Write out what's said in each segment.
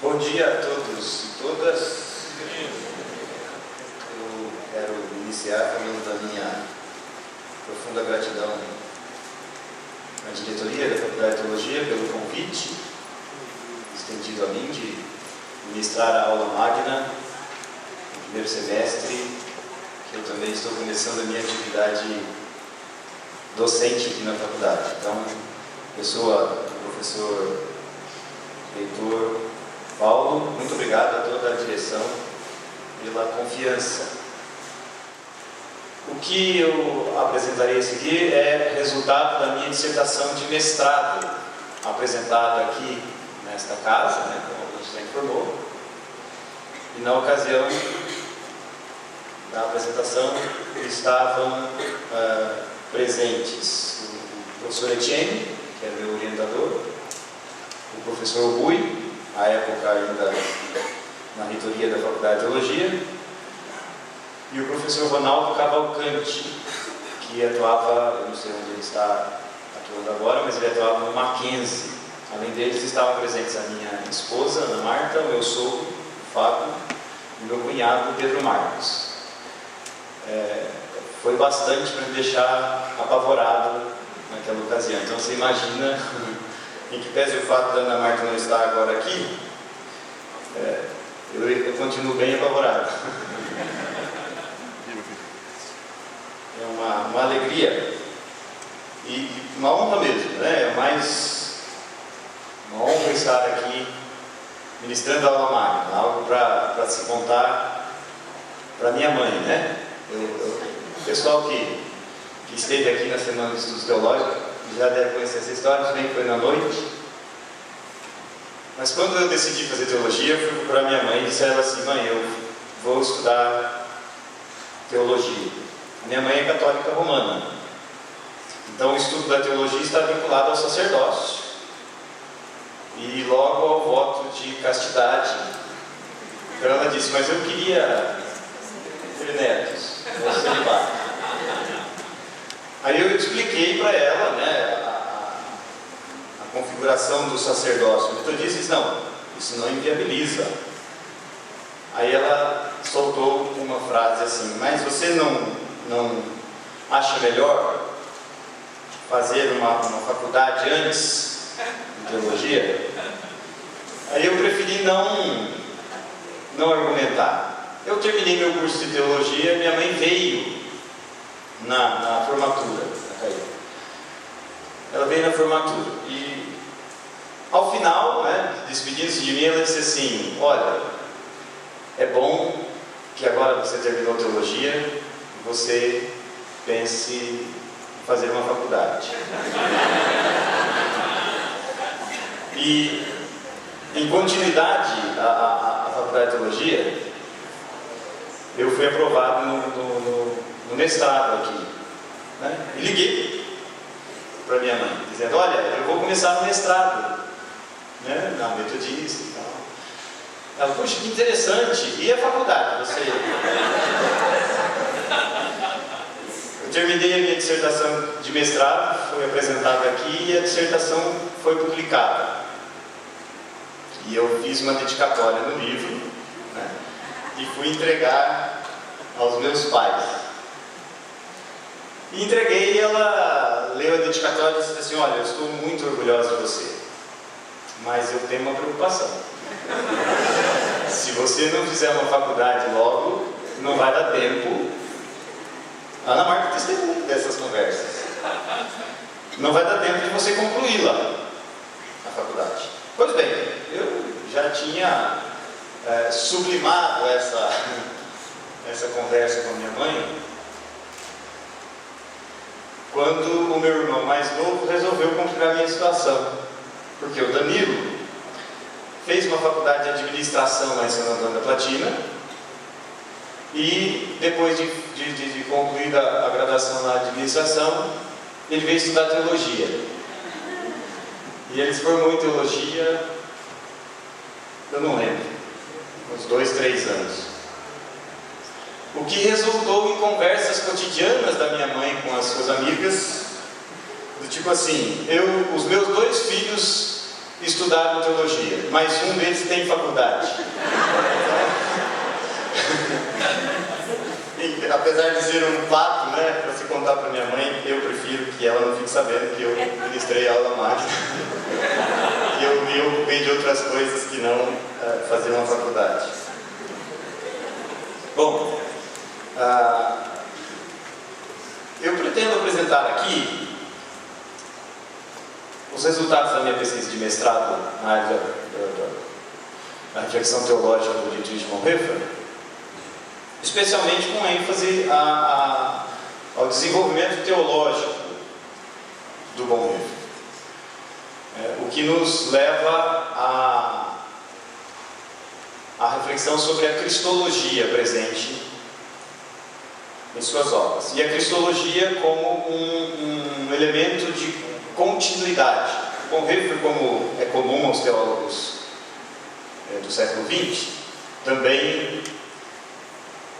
Bom dia a todos e todas. Eu quero iniciar falando da minha profunda gratidão à diretoria da Faculdade de Teologia pelo convite estendido a mim de ministrar a aula magna no primeiro semestre, que eu também estou começando a minha atividade docente aqui na faculdade. Então, eu sou o professor reitor Paulo, muito obrigado a toda a direção pela confiança. O que eu apresentarei a seguir é resultado da minha dissertação de mestrado, apresentada aqui nesta casa, como a gente já informou. E na ocasião da apresentação estavam presentes o professor Etienne, que era meu orientador, o professor Rui, à época ainda na reitoria da Faculdade de Teologia, e o professor Ronaldo Cavalcante, que atuava, eu não sei onde ele está atuando agora, mas ele atuava no Mackenzie. Além deles estavam presentes a minha esposa, Ana Marta, o meu sogro, Fábio, e meu cunhado, Pedro Marcos. Foi bastante para me deixar apavorado naquela ocasião. Então você imagina, em que pese o fato da Ana Marta não estar agora aqui, eu continuo bem apavorado. É uma alegria e uma honra mesmo, né? É mais uma honra estar aqui ministrando a aula magna, algo para se contar para minha mãe, né? O pessoal que esteve aqui na Semana de Estudos Teológicos já deve conhecer essa história, bem que foi na noite. Mas quando eu decidi fazer teologia, eu fui procurar minha mãe e disse a ela assim: mãe, eu vou estudar teologia. A minha mãe é católica romana, então o estudo da teologia está vinculado ao sacerdócio e logo ao voto de castidade. Então ela disse: mas eu queria ter netos, ou celibato. Aí eu expliquei para ela, a configuração do sacerdócio. O metodista disse: não, isso não inviabiliza. Aí ela soltou uma frase assim: mas você não acha melhor fazer uma faculdade antes de teologia? Aí eu preferi não argumentar. Eu terminei meu curso de teologia, minha mãe veio na formatura. Ela veio na formatura e ao final, despedindo-se de mim, ela disse assim: olha, é bom que agora você terminou teologia, você pense em fazer uma faculdade. E em continuidade à Faculdade de Teologia, eu fui aprovado no mestrado aqui, e liguei para minha mãe, dizendo: olha, eu vou começar no mestrado, na metodista e tal. Ela: puxa, que interessante, e a faculdade? Eu terminei a minha dissertação de mestrado, foi apresentada aqui e a dissertação foi publicada. E eu fiz uma dedicatória no livro, e fui entregar aos meus pais. E entreguei, e ela leu a dedicatória e disse assim: olha, eu estou muito orgulhosa de você, mas eu tenho uma preocupação. Se você não fizer uma faculdade logo, não vai dar tempo. A Ana Marta testemunha dessas conversas. Não vai dar tempo de você concluí-la, a faculdade. Pois bem, eu já tinha sublimado essa conversa com a minha mãe, quando o meu irmão mais novo resolveu complicar a minha situação, porque o Danilo fez uma faculdade de administração lá em Santo Antônio da Platina e depois de concluída a graduação na administração, ele veio estudar teologia. E ele se formou em teologia, eu não lembro, uns 2, 3 anos. O que resultou em conversas cotidianas da minha mãe com as suas amigas, do tipo assim: os meus 2 filhos estudaram teologia, mas um deles tem faculdade. E, apesar de ser um fato, né, para se contar para minha mãe, eu prefiro que ela não fique sabendo que eu ministrei aula mágica. E eu me ocupei de outras coisas que não fazer uma faculdade. Bom, eu pretendo apresentar aqui os resultados da minha pesquisa de mestrado na área da reflexão teológica do Dietrich Bonhoeffer, especialmente com ênfase ao desenvolvimento teológico do Bonhoeffer, o que nos leva à reflexão sobre a cristologia presente em suas obras, e a cristologia como um elemento de continuidade. O Bonhoeffer, como é comum aos teólogos do século XX, também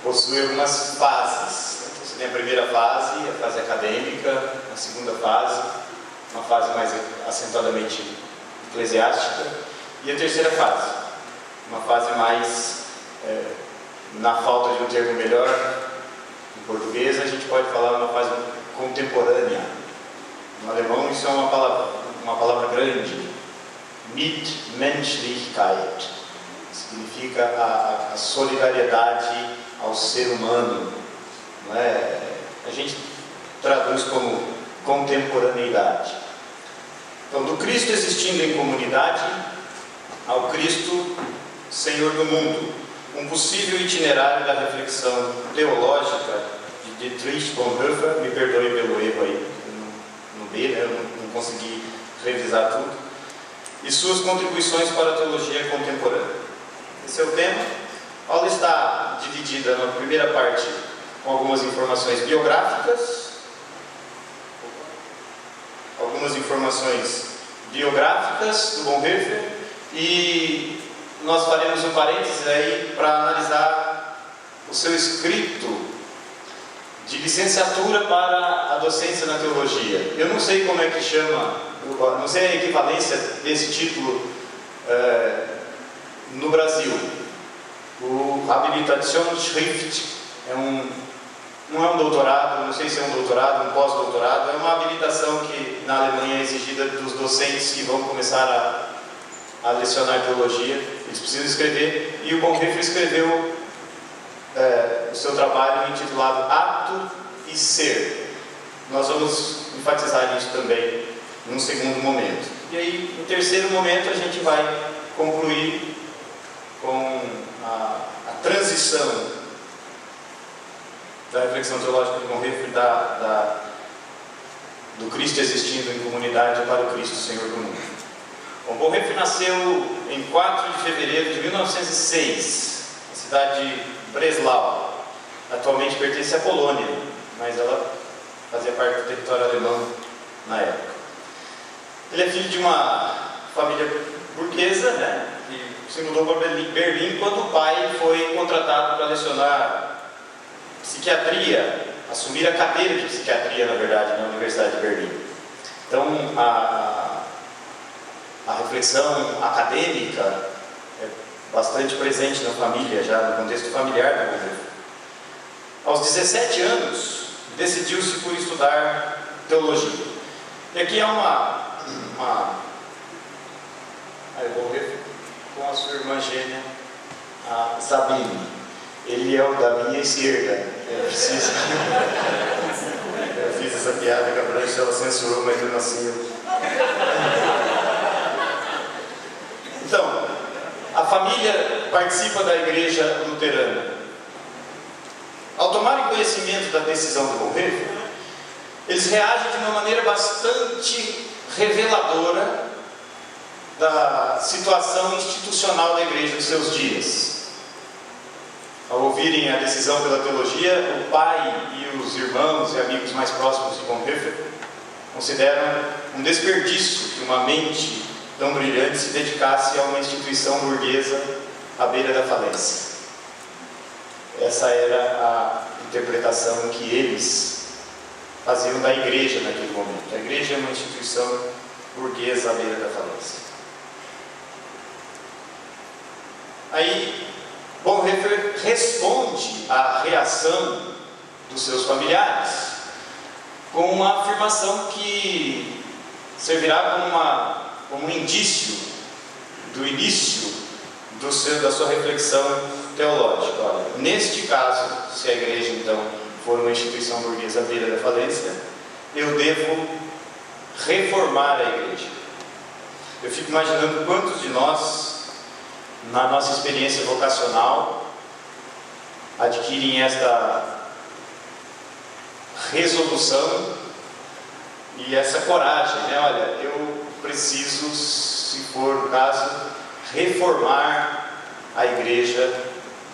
possui algumas fases. Então, você tem a primeira fase, a fase acadêmica; a segunda fase, uma fase mais acentuadamente eclesiástica; e a terceira fase, uma fase mais, na falta de um termo melhor, em português a gente pode falar uma fase contemporânea. No alemão isso é uma palavra grande, Mitmenschlichkeit, significa a solidariedade ao ser humano, não é? A gente traduz como contemporaneidade. Então, do Cristo existindo em comunidade ao Cristo Senhor do mundo, um possível itinerário da reflexão teológica de Dietrich Bonhoeffer. Me perdoe pelo erro aí no B, né? Eu não consegui revisar tudo, e suas contribuições para a teologia contemporânea. Esse é o tema. A aula está dividida na primeira parte com algumas informações biográficas, do Bonhoeffer, e nós faremos um parênteses aí para analisar o seu escrito de licenciatura para a docência na teologia. Eu não sei como é que chama, não sei a equivalência desse título no Brasil. O Habilitationsschrift não é um doutorado, não sei se é um doutorado, um pós-doutorado, é uma habilitação que na Alemanha é exigida dos docentes que vão começar a lecionar teologia. Eles precisam escrever, e o Bonhoeffer escreveu o seu trabalho intitulado Ato e Ser. Nós vamos enfatizar isso também num segundo momento. E aí, no terceiro momento, a gente vai concluir com a transição da reflexão teológica de Bonhoeffer do Cristo existindo em comunidade para o Cristo Senhor do mundo. Bom, Bonhoeffer nasceu em 4 de fevereiro de 1906, na cidade de Breslau. Atualmente pertence à Polônia, mas ela fazia parte do território alemão na época. Ele é filho de uma família burguesa, né, que se mudou para Berlim quando o pai foi contratado para lecionar psiquiatria, assumir a cadeira de psiquiatria, na verdade, na Universidade de Berlim. Então, a reflexão acadêmica é bastante presente na família, já no contexto familiar da Bonhoeffer. Aos 17 anos, decidiu-se por estudar teologia. E aqui é Bonhoeffer com a sua irmã gêmea, a Sabine. Ele é o da minha esquerda. Eu fiz essa piada que a Branche ela censurou, mas eu nasci. Então, a família participa da igreja luterana. Ao tomarem conhecimento da decisão do Bonhoeffer, eles reagem de uma maneira bastante reveladora da situação institucional da igreja dos seus dias. Ao ouvirem a decisão pela teologia, o pai e os irmãos e amigos mais próximos de Bonhoeffer consideram um desperdício que uma mente tão brilhante se dedicasse a uma instituição burguesa à beira da falência. Essa era a interpretação que eles faziam da igreja naquele momento. A igreja é uma instituição burguesa à beira da falência. Aí Bonhoeffer responde à reação dos seus familiares com uma afirmação que servirá como um indício do início da sua reflexão teológica. Olha, neste caso, se a igreja então for uma instituição burguesa à beira da falência, eu devo reformar a igreja. Eu fico imaginando quantos de nós, na nossa experiência vocacional, adquirem esta resolução e essa coragem, né? Olha, eu preciso, se for o caso, reformar a igreja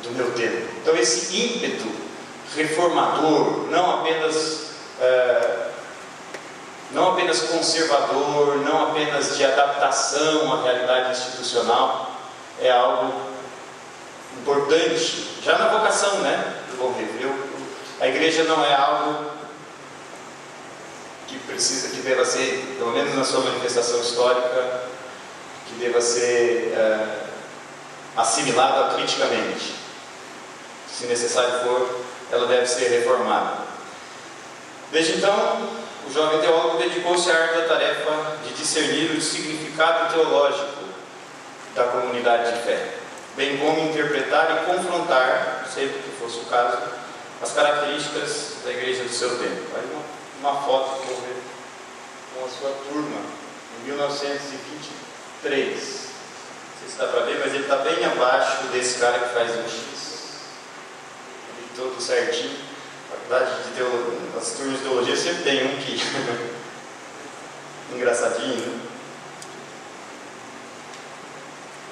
do meu tempo. Então esse ímpeto reformador, não apenas conservador, não apenas de adaptação à realidade institucional, é algo importante, já na vocação, né, do Bonhoeffer. A igreja não é algo que deva ser, pelo menos na sua manifestação histórica, que deva ser assimilada criticamente. Se necessário for, ela deve ser reformada. Desde então, o jovem teólogo dedicou-se à árdua tarefa de discernir o significado teológico da comunidade de fé, bem como interpretar e confrontar, sempre que fosse o caso, as características da igreja do seu tempo. Aí uma foto que eu vi com a sua turma, em 1923. Não sei se dá para ver, mas ele está bem abaixo desse cara que faz um X. Ele todo certinho. Faculdade de teologia, as turmas de teologia sempre tem um que engraçadinho, né?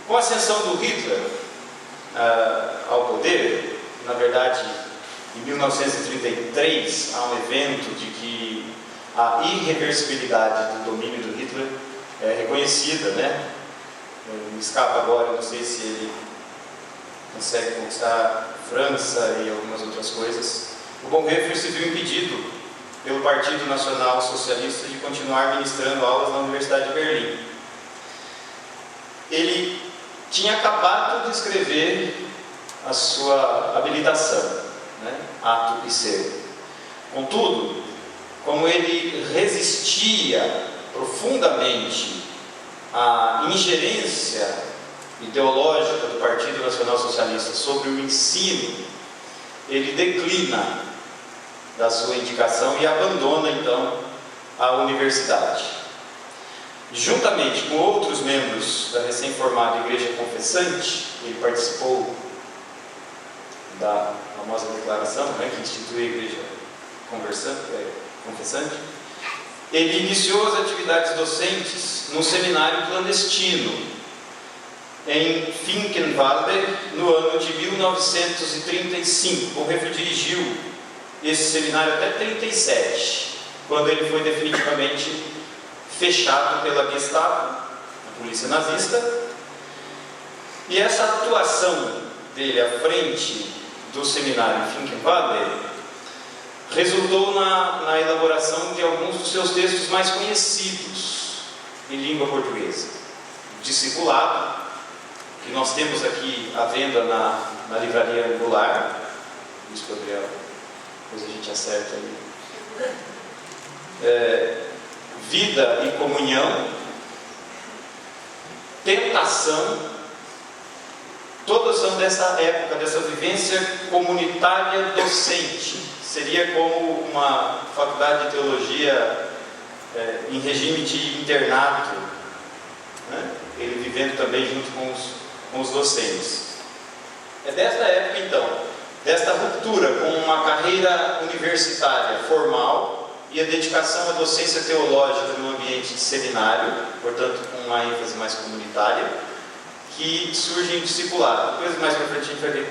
Com a ascensão do Hitler ao poder, na verdade, em 1933, há um evento de que a irreversibilidade do domínio do Hitler é reconhecida, né? Me escapa agora, não sei se ele consegue conquistar a França e algumas outras coisas. O Bonhoeffer se viu impedido pelo Partido Nacional Socialista de continuar ministrando aulas na Universidade de Berlim. Ele tinha acabado de escrever a sua habilitação, né? Ato e ser. Contudo, como ele resistia profundamente à ingerência ideológica do Partido Nacional Socialista sobre o ensino, ele declina da sua indicação e abandona então a universidade. Juntamente com outros membros da recém-formada Igreja Confessante, ele participou da famosa declaração, né, que institui a Igreja Confessante. Ele iniciou as atividades docentes num seminário clandestino em Finkenwalde, no ano de 1935. Bonhoeffer dirigiu esse seminário até 1937, quando ele foi definitivamente fechado pela Gestapo, a polícia nazista. E essa atuação dele à frente do seminário em Finkenwalde resultou na elaboração de alguns dos seus textos mais conhecidos em língua portuguesa. Discipulado, que nós temos aqui à venda na livraria Angular. Isso, Gabriel, depois a gente acerta aí. Vida e comunhão, tentação, todas são dessa época, dessa vivência comunitária docente. Seria como uma faculdade de teologia em regime de internato, né? Ele vivendo também junto com os docentes. É desta época então, desta ruptura com uma carreira universitária formal e a dedicação à docência teológica no ambiente de seminário, portanto com uma ênfase mais comunitária, que surge em discipulado. Depois mais para frente a gente vai ver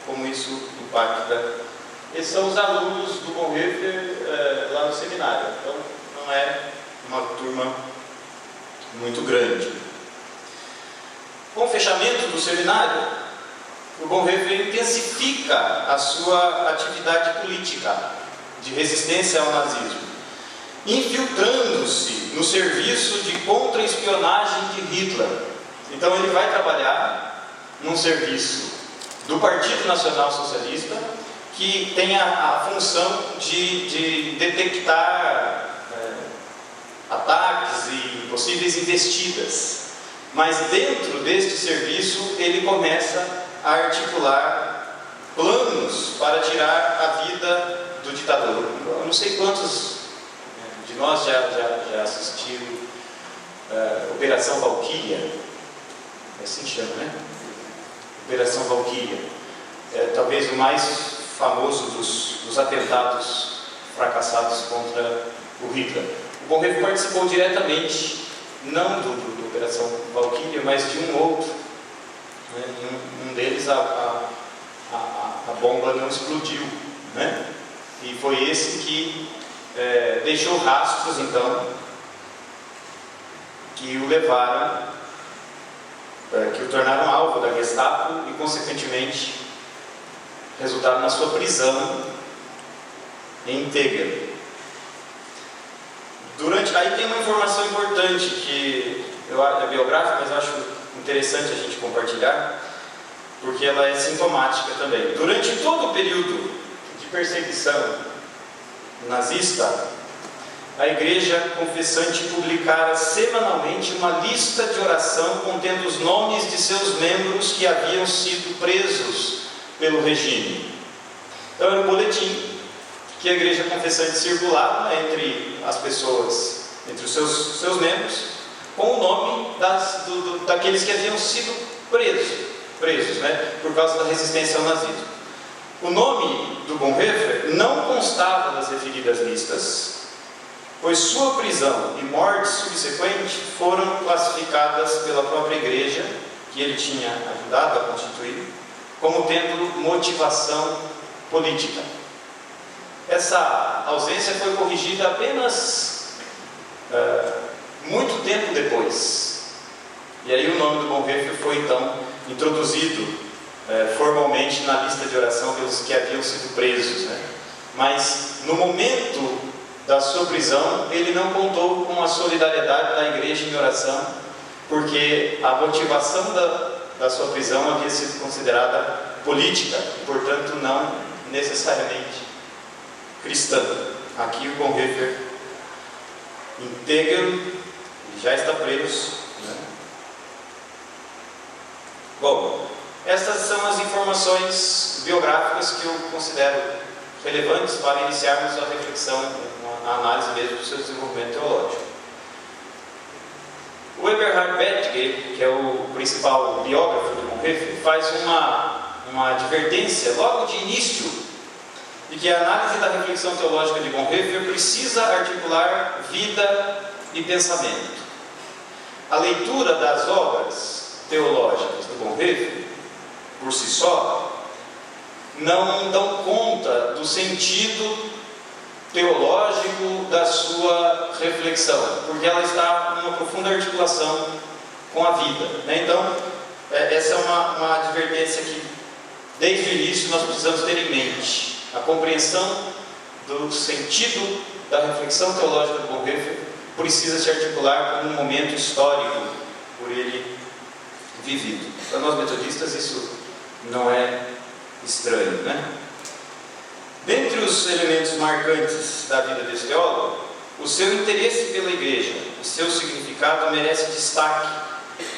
como isso impacta. Esses são os alunos do Bonhoeffer lá no seminário, então não é uma turma muito grande. Com o fechamento do seminário, o Bonhoeffer intensifica a sua atividade política de resistência ao nazismo, infiltrando-se no serviço de contra-espionagem de Hitler. Então ele vai trabalhar num serviço do Partido Nacional Socialista, que tem a função de detectar ataques e possíveis investidas. Mas dentro deste serviço ele começa a articular planos para tirar a vida do ditador. Eu não sei quantos de nós já assistiram Operação Valquíria, é assim que chama, né? Operação Valquíria, talvez o mais famoso dos atentados fracassados contra o Hitler. O Bonhoeffer participou diretamente, não do Operação Valquíria, mas de um outro. Né? Em um deles a bomba não explodiu, né? E foi esse que deixou rastros, então, que o levaram, que o tornaram alvo da Gestapo e, consequentemente, resultaram na sua prisão em Tegel. Aí tem uma informação importante que é biográfica, mas eu acho interessante a gente compartilhar, porque ela é sintomática também. Durante todo o período de perseguição nazista, a Igreja Confessante publicara semanalmente uma lista de oração contendo os nomes de seus membros que haviam sido presos pelo regime. Então era um boletim que a Igreja Confessante circulava entre as pessoas, entre os seus membros, com o nome daqueles que haviam sido presos, né, por causa da resistência ao nazismo. O nome do Bonhoeffer não constava das referidas listas, pois sua prisão e morte subsequente foram classificadas pela própria igreja, que ele tinha ajudado a constituir, como tendo motivação política. Essa ausência foi corrigida apenas muito tempo depois. E aí o nome do Bonhoeffer foi então introduzido formalmente na lista de oração pelos que haviam sido presos, né? Mas no momento da sua prisão, ele não contou com a solidariedade da igreja em oração, porque a motivação da sua prisão havia sido considerada política, e portanto não necessariamente cristã. Aqui o Bonhoeffer íntegro, já está preso, né? Bom, essas são as informações biográficas que eu considero relevantes para iniciarmos a reflexão, a análise mesmo do seu desenvolvimento teológico. O Eberhard Bethge, que é o principal biógrafo de Bonhoeffer, faz uma advertência logo de início de que a análise da reflexão teológica de Bonhoeffer precisa articular vida e pensamento. A leitura das obras teológicas do Bonhoeffer, por si só, não dão conta do sentido teológico da sua reflexão, porque ela está numa profunda articulação com a vida, né? Então, essa é uma advertência que, desde o início, nós precisamos ter em mente. A compreensão do sentido da reflexão teológica do Bonhoeffer precisa se articular com um momento histórico por ele vivido. Para nós metodistas isso não é estranho, né? Dentre os elementos marcantes da vida desse teólogo, o seu interesse pela igreja e seu significado merece destaque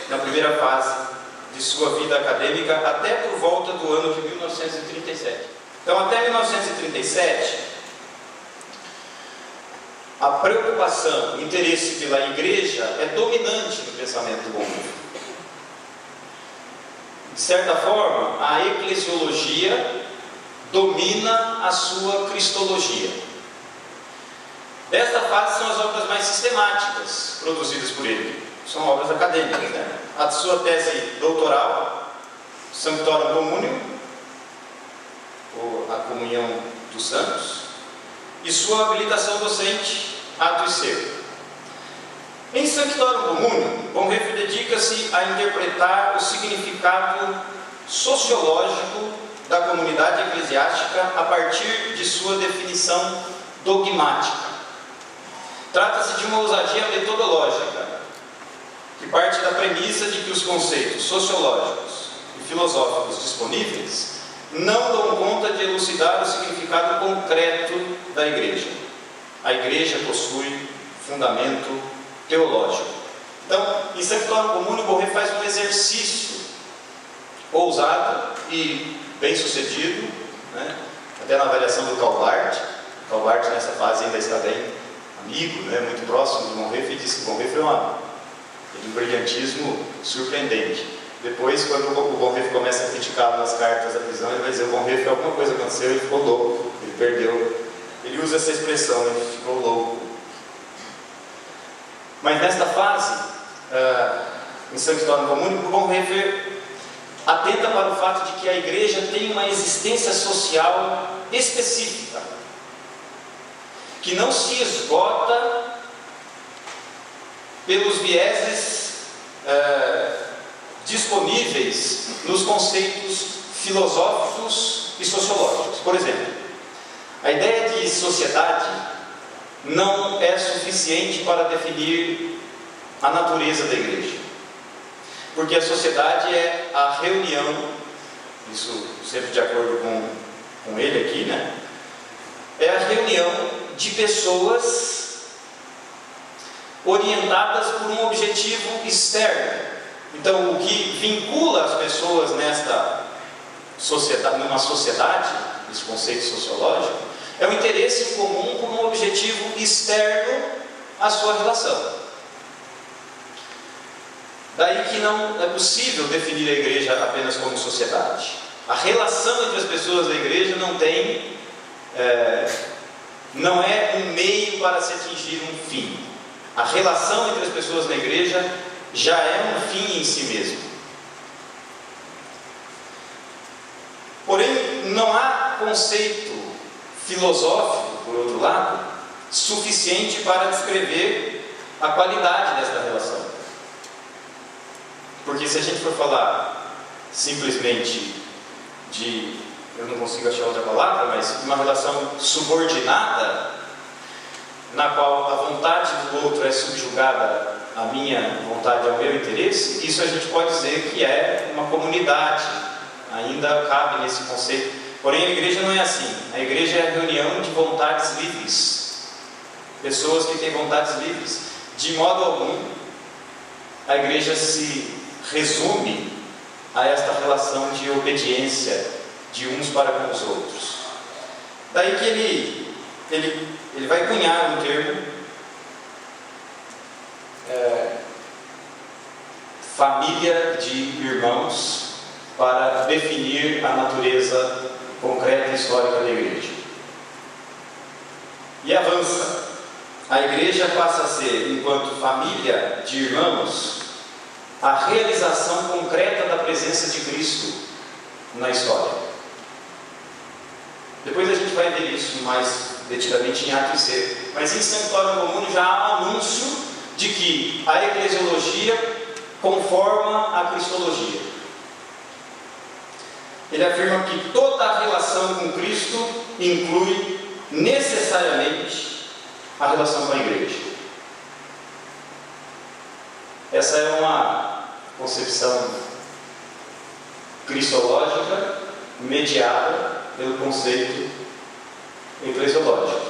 na primeira fase de sua vida acadêmica, até por volta do ano de 1937. Então, até 1937, a preocupação, o interesse pela igreja é dominante no pensamento do Bonhoeffer. De certa forma, a eclesiologia domina a sua cristologia. Desta fase são as obras mais sistemáticas produzidas por ele. São obras acadêmicas, né? A sua tese doutoral, Sanctorum Communium, ou a comunhão dos santos, e sua habilitação docente, Ato e Ser. Em Sanctorum Communium, Bonhoeffer dedica-se a interpretar o significado sociológico da comunidade eclesiástica a partir de sua definição dogmática. Trata-se de uma ousadia metodológica, que parte da premissa de que os conceitos sociológicos e filosóficos disponíveis não dão conta de elucidar o significado concreto da igreja. A igreja possui fundamento teológico. Então, em Sanctorum Comune, o Bonhoeffer faz um exercício ousado e bem sucedido, né? Até na avaliação do Karl Barth. Karl Barth nessa fase ainda está bem amigo, né? Muito próximo de Bonhoeffer, e diz que Bonhoeffer tem um brilhantismo surpreendente. Depois, quando o Bonhoeffer começa a criticar nas cartas da prisão, ele vai dizer: o Bonhoeffer, alguma coisa aconteceu, ele ficou louco, ele perdeu. Ele usa essa expressão, ele ficou louco. Mas nesta fase, em Sanctorum Comune, o Bonhoeffer atenta para o fato de que a igreja tem uma existência social específica, que não se esgota pelos vieses disponíveis nos conceitos filosóficos e sociológicos. Por exemplo, a ideia de sociedade não é suficiente para definir a natureza da igreja, porque a sociedade é a reunião, isso sempre de acordo com ele aqui, né? É a reunião de pessoas orientadas por um objetivo externo. Então, o que vincula as pessoas nesta sociedade, numa sociedade, esse conceito sociológico, é o interesse em comum por um objetivo externo à sua relação. Daí que não é possível definir a igreja apenas como sociedade. A relação entre as pessoas da igreja não é um meio para se atingir um fim. A relação entre as pessoas na igreja já é um fim em si mesmo. Porém, não há conceito filosófico, por outro lado, suficiente para descrever a qualidade desta relação. Porque se a gente for falar simplesmente eu não consigo achar outra palavra, mas uma relação subordinada, na qual a vontade do outro é subjugada à minha vontade, ao meu interesse, isso a gente pode dizer que é uma comunidade, ainda cabe nesse conceito. Porém, a igreja não é assim. A igreja é a reunião de vontades livres, pessoas que têm vontades livres. De modo algum, a igreja se resume a esta relação de obediência de uns para com os outros. Daí que ele vai cunhar um termo, família de irmãos, para definir a natureza concreta e histórica da igreja. E avança. A igreja passa a ser, enquanto família de irmãos, a realização concreta da presença de Cristo na história. Depois a gente vai ver isso mais detidamente em Atos e C. Mas em Sanctorum Comune já há um anúncio de que a eclesiologia conforma a cristologia. Ele afirma que toda a relação com Cristo inclui necessariamente a relação com a igreja. Essa é uma concepção cristológica mediada pelo conceito eclesiológico.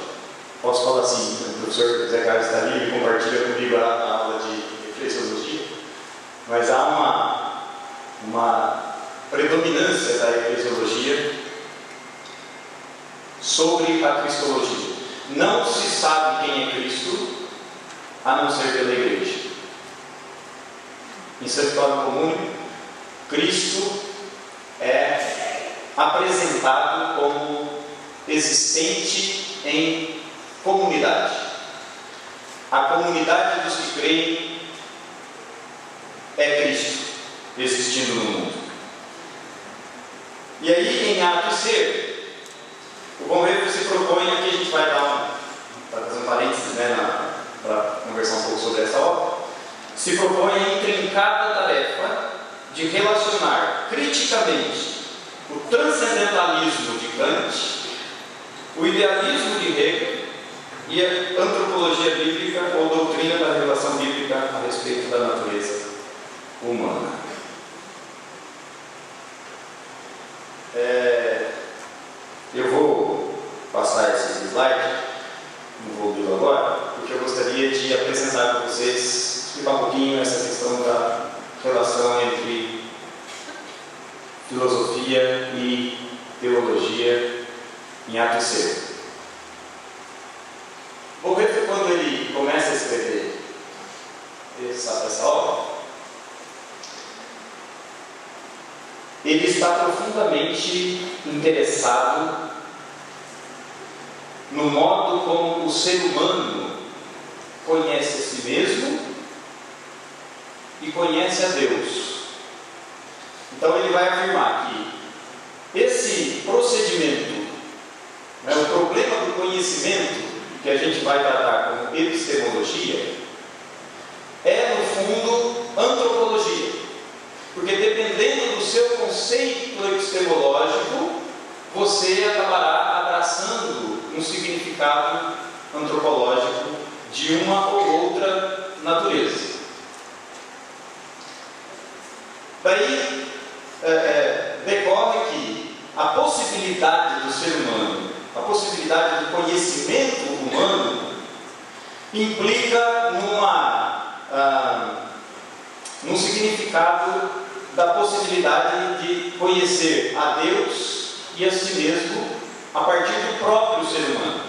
Posso falar assim, o professor Zé Carlos está ali e compartilha comigo a aula de eclesiologia, mas há uma predominância da eclesiologia sobre a cristologia. Não se sabe quem é Cristo a não ser pela igreja. Em Sanctorum Comune, Cristo é apresentado como existente em comunidade. A comunidade dos que creem é Cristo existindo no mundo. E aí, em Atos C, o Bonhoeffer se propõe, aqui a gente vai dar para fazer um parênteses, né, para conversar um pouco sobre essa obra, se propõe a intrincada tarefa de relacionar criticamente o transcendentalismo de Kant, o idealismo de Hegel e a antropologia bíblica ou doutrina da revelação bíblica a respeito da natureza humana. Eu vou passar esse slide, não vou ler agora, porque eu gostaria de apresentar para vocês, explicar um pouquinho essa questão da relação entre filosofia e teologia em Atos 6. Bonhoeffer, quando ele começa a escrever essa obra, ele está profundamente interessado no modo como o ser humano conhece a si mesmo e conhece a Deus. Então ele vai afirmar que esse procedimento, o problema do conhecimento, que a gente vai tratar como epistemologia, é no fundo antropologia, porque dependendo do seu conceito epistemológico, você acabará abraçando um significado antropológico de uma ou outra natureza. Daí decorre que a possibilidade do ser humano, a possibilidade do conhecimento humano, implica num significado da possibilidade de conhecer a Deus e a si mesmo a partir do próprio ser humano.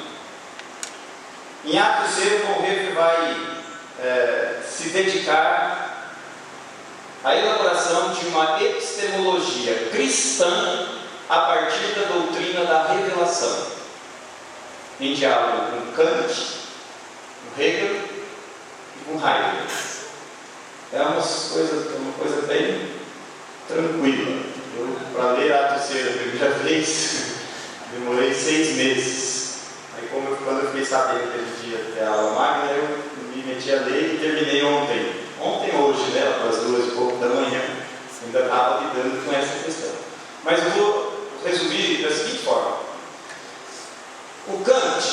Em Atos 6, Bonhoeffer vai se dedicar à elaboração de uma epistemologia cristã a partir da doutrina da revelação, em diálogo com Kant, com Hegel e com Heidegger. É uma coisa bem tranquila. Eu, para ler Atos 6 a primeira vez, demorei 6 meses. Aí, quando eu fiquei sabendo que ele ia ter a aula magna, eu me meti a ler e terminei ontem. Hoje, às 2 e pouco da manhã, ainda estava lidando com essa questão. Mas eu vou resumir da seguinte forma: o Kant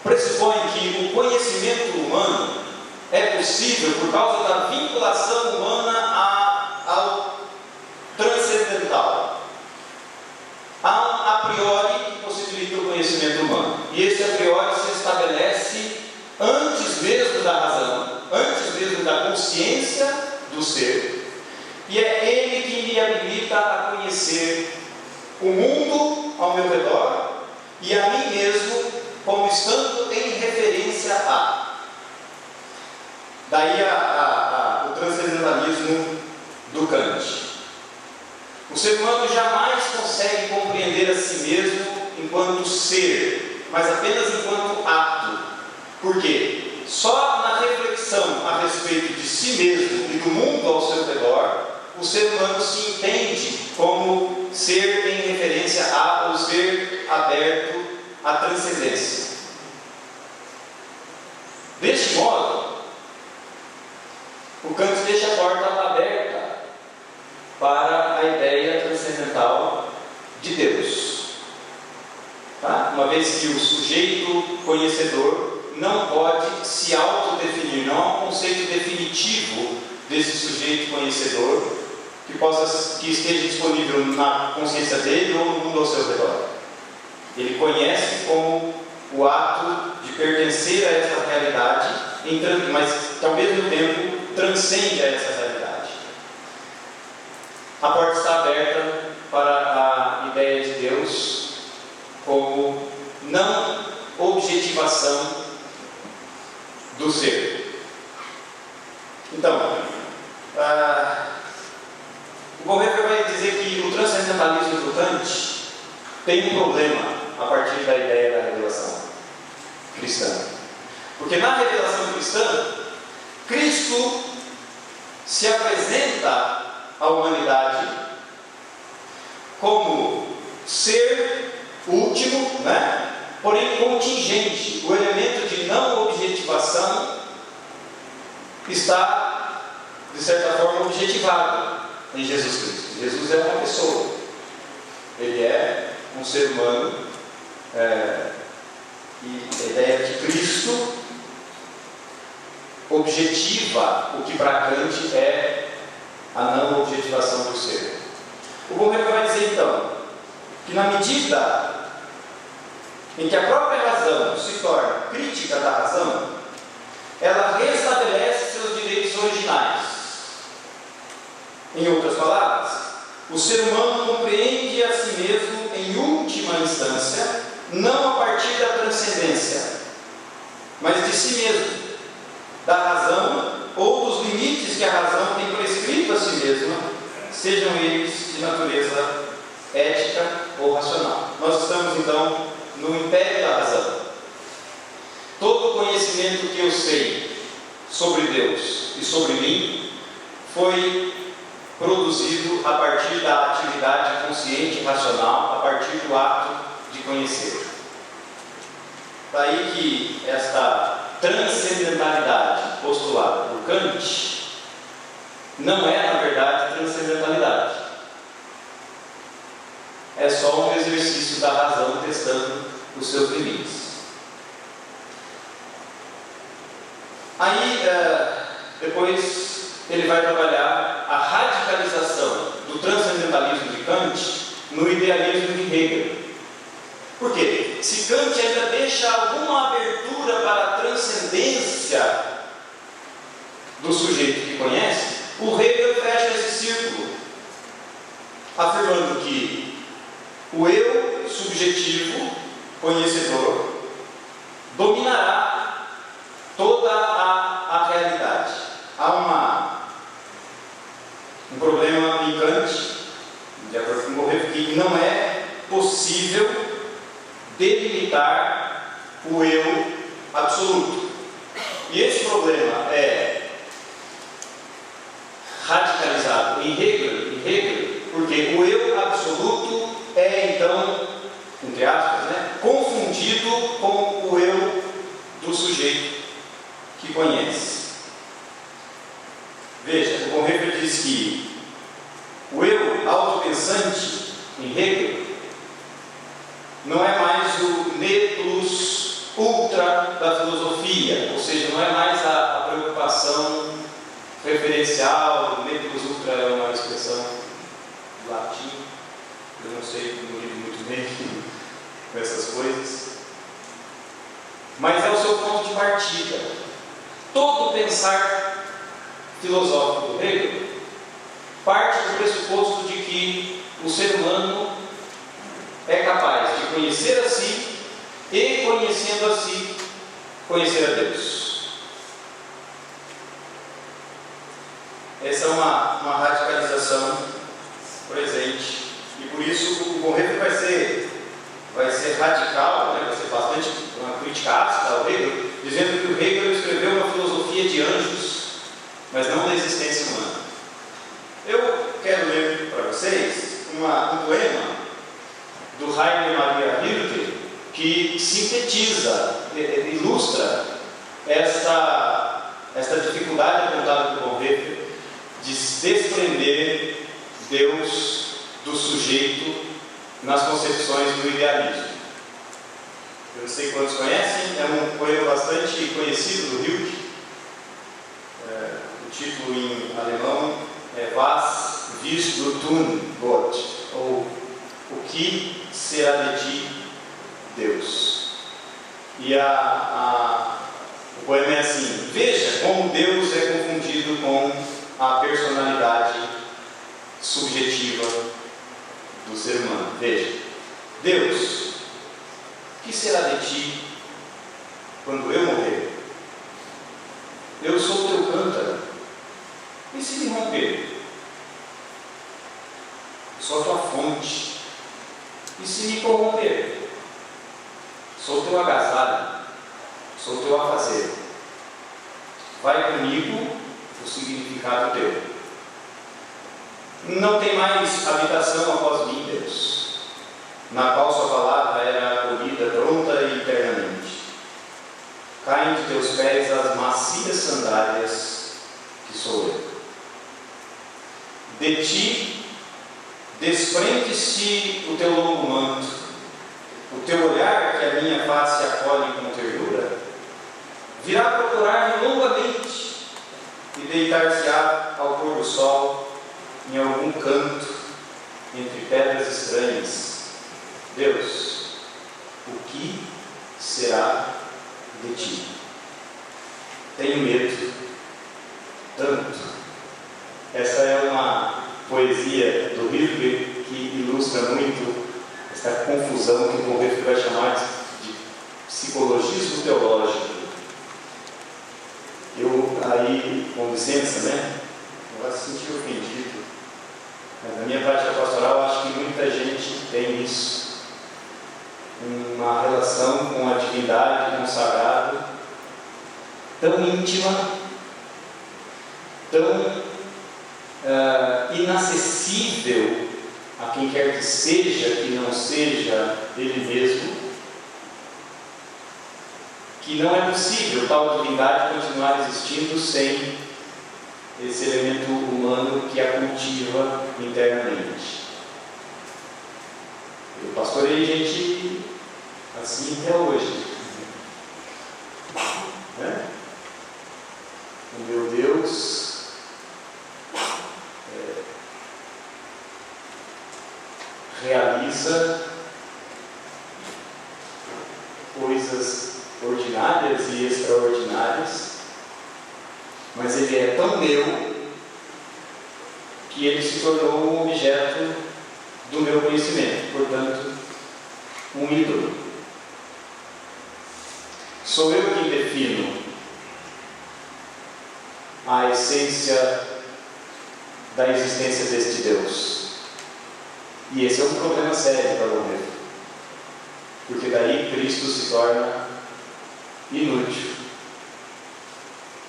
pressupõe que o conhecimento humano é possível por causa da vinculação humana ao transcendental. Há um a priori que possibilita o conhecimento humano, e esse a priori se estabelece antes mesmo da razão, antes mesmo da consciência do ser, e é ele que me habilita a conhecer o mundo ao meu redor e a mim mesmo como estando em referência a. Daí o transcendentalismo do Kant. O ser humano jamais consegue compreender a si mesmo enquanto ser, mas apenas enquanto ato. Por quê? Só na reflexão a respeito de si mesmo e do mundo ao seu redor, o ser humano se entende como ser em referência a, ou ser aberto à transcendência. Deste modo, o Kant deixa a porta aberta para a ideia transcendental de Deus. Tá? Uma vez que o sujeito conhecedor não pode se autodefinir, não há um conceito definitivo desse sujeito conhecedor que esteja disponível na consciência dele ou no mundo ao seu redor. Ele conhece como o ato de pertencer a essa realidade, mas que ao mesmo tempo transcende a essa realidade. A porta está aberta para a ideia de Deus como não objetivação do ser. Então, o Bonhoeffer vai dizer que o transcendentalismo do Kant tem um problema a partir da ideia da revelação cristã. Porque na revelação cristã, Cristo se apresenta à humanidade como ser último, porém contingente. O elemento de não objetivação está, de certa forma, objetivado em Jesus Cristo. Jesus é uma pessoa, ele é um ser humano, e a ideia de Cristo objetiva o que para Kant é a não objetivação do ser. O Bonhoeffer vai dizer então que na medida em que a própria razão se torna crítica da razão, ela restabelece seus direitos originais. Em outras palavras, o ser humano compreende a si mesmo em última instância, não a partir da transcendência, mas de si mesmo, da razão ou dos limites que a razão tem prescrito a si mesma, sejam eles de natureza ética ou racional. Nós estamos então no império da razão. Todo o conhecimento que eu sei sobre Deus e sobre mim foi produzido a partir da atividade consciente e racional, a partir do ato de conhecer. Daí que esta transcendentalidade postulada por Kant não é, na verdade, transcendentalidade. É só um exercício da razão testando os seus limites. Aí, depois, ele vai trabalhar a radicalização do transcendentalismo de Kant no idealismo de Hegel. Por quê? Se Kant ainda deixa alguma abertura para a transcendência do sujeito que conhece, o Hegel fecha esse círculo, afirmando que o eu subjetivo, conhecedor, dominará toda a realidade. Há um problema em Kant, de acordo com Bonhoeffer, que não é possível delimitar o eu absoluto. E esse problema é radicalizado em Hegel, porque o eu absoluto é então, entre aspas, confundido com o eu do sujeito que conhece. Veja, o Bonhoeffer diz que o eu autopensante em Hegel não é mais o ne plus ultra da filosofia, ou seja, não é mais a preocupação referencial. Ne plus ultra é uma expressão do latim, eu não sei, não lido muito bem com essas coisas, mas é o seu ponto de partida. Todo pensar filosófico do Hegel parte do pressuposto de que o ser humano é capaz de conhecer a si e, conhecendo a si, conhecer a Deus. Essa é uma radicalização presente, e por isso o Bonhoeffer vai ser radical, vai ser bastante uma crítica ácida ao Hegel, dizendo que o Hegel escreveu uma filosofia de anjos, mas não da existência humana. Eu quero ler para vocês um poema do Rainer Maria Rilke, que sintetiza, ilustra esta dificuldade apontada por Bonhoeffer de desprender Deus do sujeito nas concepções do idealismo. Eu não sei quantos conhecem, é um poema bastante conhecido do Rilke. O título em alemão é Was wirst du tun, Gott? Ou O que será de ti, Deus? E o poema é assim: veja como Deus é confundido com a personalidade subjetiva do ser humano. Veja, Deus, o que será de ti quando eu morrer? Eu sou teu cântaro, e se me romper? Eu sou a tua fonte, e se me corromper? Sou teu agasalho, sou teu afazeiro. Vai comigo o significado teu. Não tem mais habitação após mim, Deus, na qual sua palavra era acolhida pronta e eternamente. Caem de teus pés as macias sandálias que sou eu. De ti desprende-se o teu longo manto, o teu olhar que a minha face acolhe com ternura, virá procurar-me longamente e deitar-se-á ao pôr do sol em algum canto entre pedras estranhas: Deus, o que será de ti? Tenho medo, tanto. Essa é uma poesia do Rilke que ilustra muito essa confusão que o Bonhoeffer vai chamar de psicologismo teológico. Eu aí, com licença, não vai se sentir ofendido, mas na minha prática pastoral acho que muita gente tem isso, uma relação com a divindade, com o sagrado, tão íntima, tão inacessível a quem quer que seja, que não seja ele mesmo, que não é possível tal divindade continuar existindo sem esse elemento humano que a cultiva internamente. Eu pastorei gente assim até hoje, né? O meu Deus realiza coisas ordinárias e extraordinárias, mas ele é tão meu que ele se tornou um objeto do meu conhecimento, portanto, um ídolo. Sou eu quem defino a essência da existência deste Deus. E esse é um problema sério para o Bonhoeffer, porque daí Cristo se torna inútil.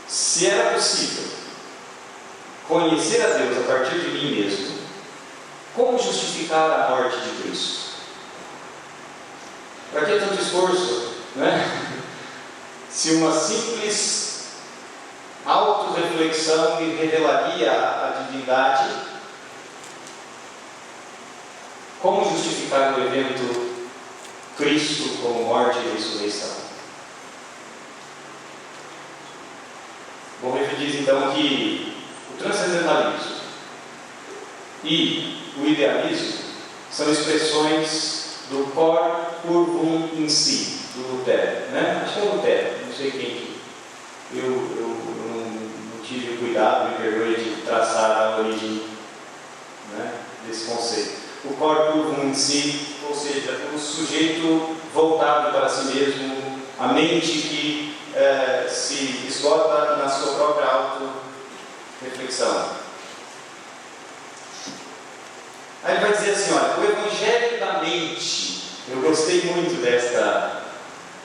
Se era possível conhecer a Deus a partir de mim mesmo, como justificar a morte de Cristo? Para que tanto esforço, né? Se uma simples autorreflexão me revelaria a divindade, como justificar o evento Cristo como morte e ressurreição? Bonhoeffer diz então que o transcendentalismo e o idealismo são expressões do cor curvum in si, do Lutero, né? Acho que é Lutero, não sei quem que. Eu não tive o cuidado, me perdoe, de traçar a origem, né, desse conceito. O cor curvum in si, ou seja, o sujeito voltado para si mesmo, a mente que se esgota na sua própria auto-reflexão. Aí ele vai dizer assim, olha, o evangelho da mente, eu gostei muito desta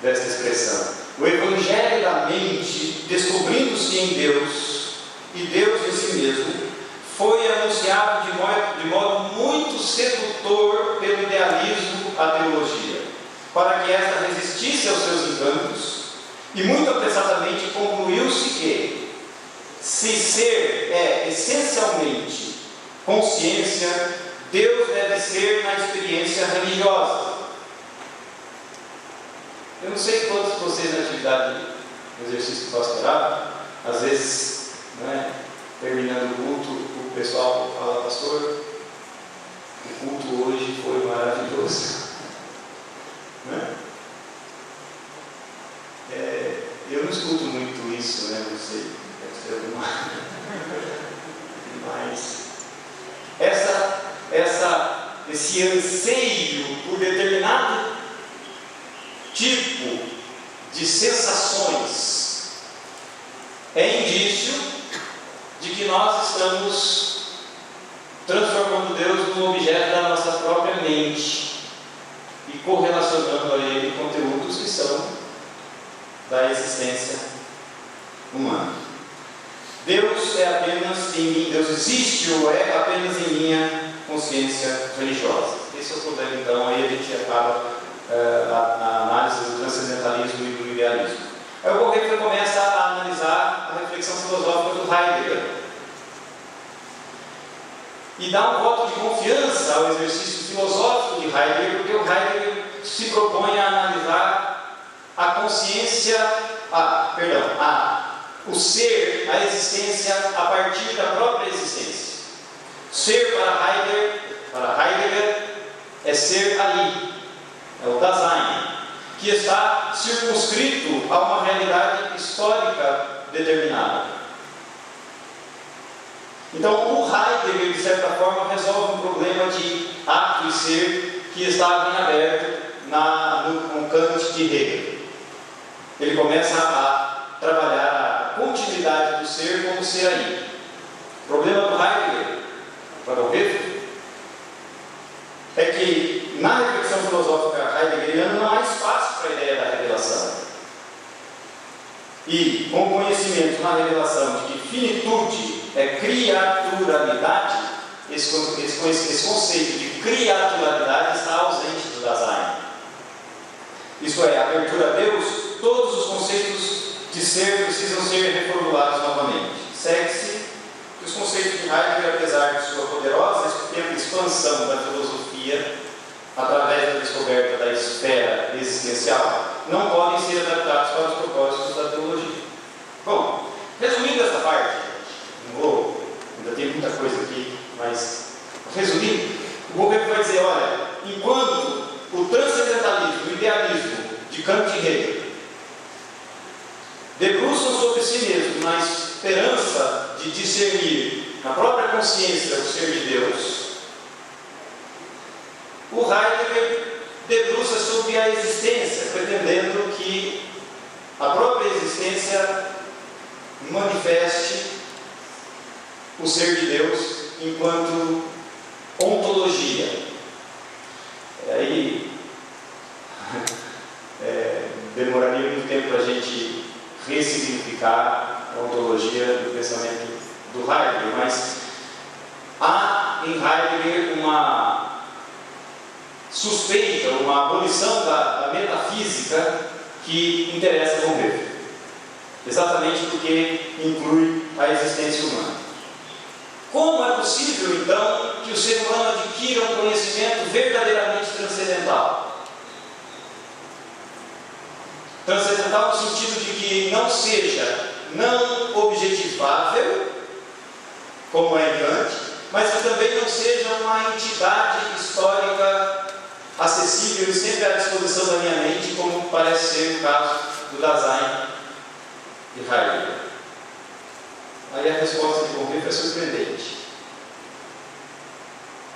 expressão. O evangelho da mente, descobrindo-se em Deus e Deus em si mesmo, foi anunciado de modo muito sedutor pelo idealismo à teologia, para que esta resistisse aos seus encantos, e muito apressadamente concluiu-se que, se ser é essencialmente consciência, Deus deve ser na experiência religiosa. Eu não sei quantos de vocês na atividade do exercício pastoral, às vezes, né, terminando o culto, o pessoal fala: pastor, o culto hoje foi maravilhoso, né? Eu não escuto muito isso, né? Não sei, deve ser alguma. Mas esse anseio por determinado tipo de sensações é indício de que nós estamos transformando Deus num objeto da nossa própria mente e correlacionando a Ele conteúdos que são da existência humana. Deus é apenas em mim, Deus existe ou é apenas em minha consciência religiosa. Esse é o problema, então, aí a gente acaba a análise do transcendentalismo e do idealismo. Aí o Bonhoeffer começa a analisar a reflexão filosófica do Heidegger e dá um voto de confiança ao exercício filosófico de Heidegger, porque o Heidegger se propõe a analisar a consciência, o ser, a existência a partir da própria existência. Ser para Heidegger ser ali, é o Dasein, que está circunscrito a uma realidade histórica determinada. Então, o Heidegger, de certa forma, resolve um problema de ato e ser que estava em aberto no Kant de Hegel. Ele começa a trabalhar a continuidade do ser como ser aí. O problema do Heidegger, para o Hegel, é que na reflexão filosófica heideggeriana não há espaço para a ideia da revelação. E com o conhecimento na revelação de que finitude é criaturalidade, esse conceito de criaturalidade está ausente do Dasein. Isto é, a abertura a Deus, todos os conceitos de ser precisam ser reformulados novamente. Segue-se que os conceitos de Heidegger, apesar de sua poderosa expansão da filosofia, através da descoberta da esfera existencial, não podem ser adaptados para os propósitos da teologia. Bom, resumindo essa parte, ainda tem muita coisa aqui, mas resumindo, o Bonhoeffer vai dizer, olha, enquanto o transcendentalismo, o idealismo de Kant e Hegel debruçam sobre si mesmo na esperança de discernir na própria consciência o ser de Deus, o Heidegger debruça sobre a existência, pretendendo que a própria existência manifeste o ser de Deus enquanto ontologia. Aí demoraria muito tempo para a gente ressignificar a ontologia do pensamento do Heidegger, mas há em Heidegger uma suspeita, uma abolição da metafísica que interessa a Bonhoeffer, exatamente porque inclui a existência humana. Como é possível, então, que o ser humano adquira um conhecimento verdadeiramente transcendental? Transcendental no sentido de que não seja não objetivável, como é em Kant, mas que também não seja uma entidade histórica acessível e sempre à disposição da minha mente, como parece ser o caso do Dasein de Heidegger. Aí a resposta de Bonhoeffer é surpreendente.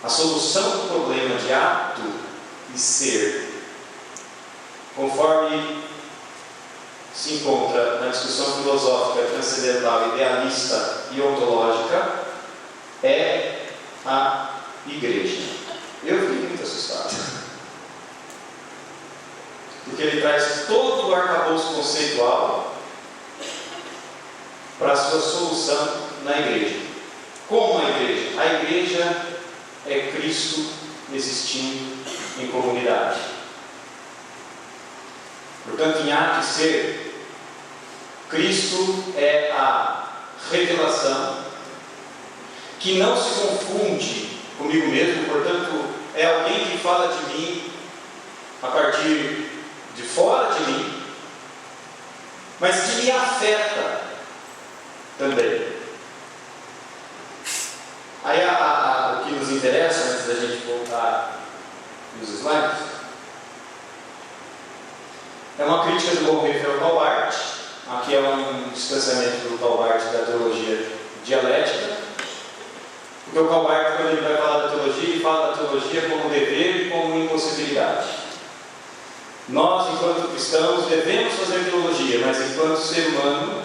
A solução do problema de ato e ser, conforme se encontra na discussão filosófica transcendental, idealista e ontológica, é a Igreja. Eu fiquei muito assustado, porque ele traz todo o arcabouço conceitual para a sua solução na Igreja. Como a Igreja? A Igreja é Cristo existindo em comunidade. Portanto, em ato e ser, Cristo é a revelação que não se confunde comigo mesmo, portanto, é alguém que fala de mim a partir de fora de mim, mas que me afeta também. Aí o que nos interessa, antes da gente voltar nos slides, é uma crítica do Bonhoeffer ao Karl Barth. Aqui é um distanciamento do Karl Barth da teologia dialética, porque o Karl Barth, quando ele vai falar da teologia, ele fala da teologia como dever e como impossibilidade. Nós, enquanto cristãos, devemos fazer teologia, mas enquanto ser humano,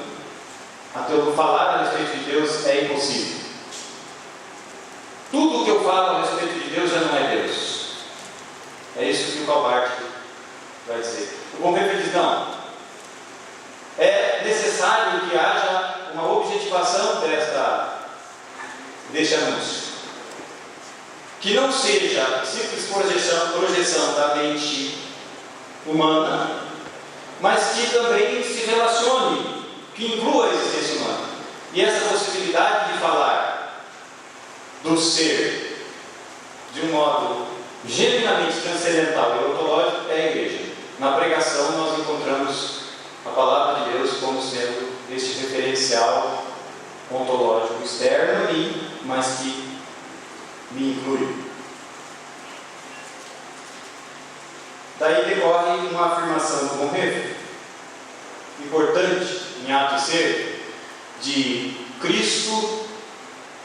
falar a respeito de Deus é impossível. Tudo o que eu falo a respeito de Deus já não é Deus. É isso que o Karl Barth vai dizer. O Bonhoeffer diz, não, é necessário que haja uma objetivação deste anúncio, que não seja simples projeção da mente humana, mas que também se relacione, que inclua a existência humana. E essa possibilidade de falar do ser de um modo genuinamente transcendental e ontológico é a Igreja. Na pregação nós encontramos a palavra de Deus como sendo este referencial ontológico externo a mim, mas que me inclui. Daí decorre uma afirmação do Bonhoeffer, importante em Ato e Ser, de Cristo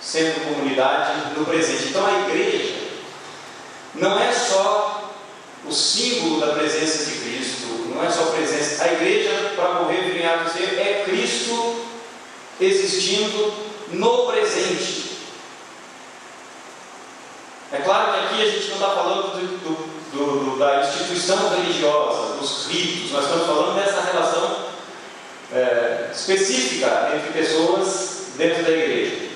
sendo comunidade no presente. Então a igreja não é só o símbolo da presença de Cristo, não é só a presença. A igreja, para Bonhoeffer em Ato e Ser, é Cristo existindo no presente. É claro que aqui a gente não está falando da instituição religiosa, dos ritos, nós estamos falando dessa relação específica entre pessoas dentro da igreja.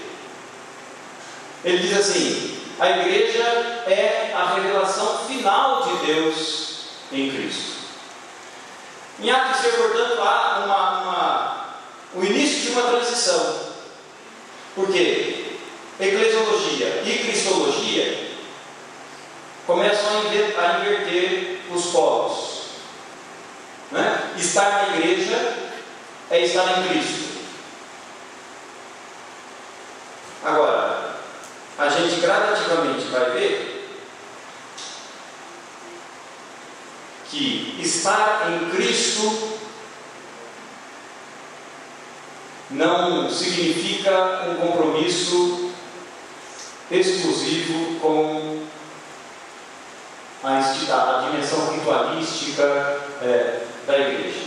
Ele diz assim: a igreja é a revelação final de Deus em Cristo. Em Ato e Ser, portanto, há o início de uma transição. Por quê? Eclesiologia e cristologia começam a inverter os polos. Né? Estar na igreja é estar em Cristo. Agora, a gente gradativamente vai ver que estar em Cristo não significa um compromisso exclusivo com a dimensão ritualística da igreja.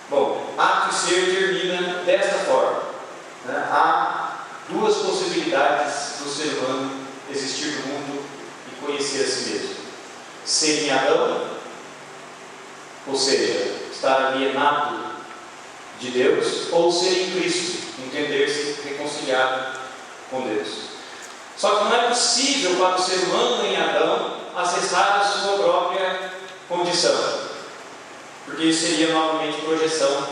Bom, Ato e Ser termina desta forma. Né? Há duas possibilidades do ser humano existir no mundo e conhecer a si mesmo: ser em Adão, ou seja, estar alienado de Deus, ou ser em Cristo, entender-se reconciliado com Deus. Só que não é possível para o ser humano em Adão acessar a sua própria condição, porque isso seria novamente projeção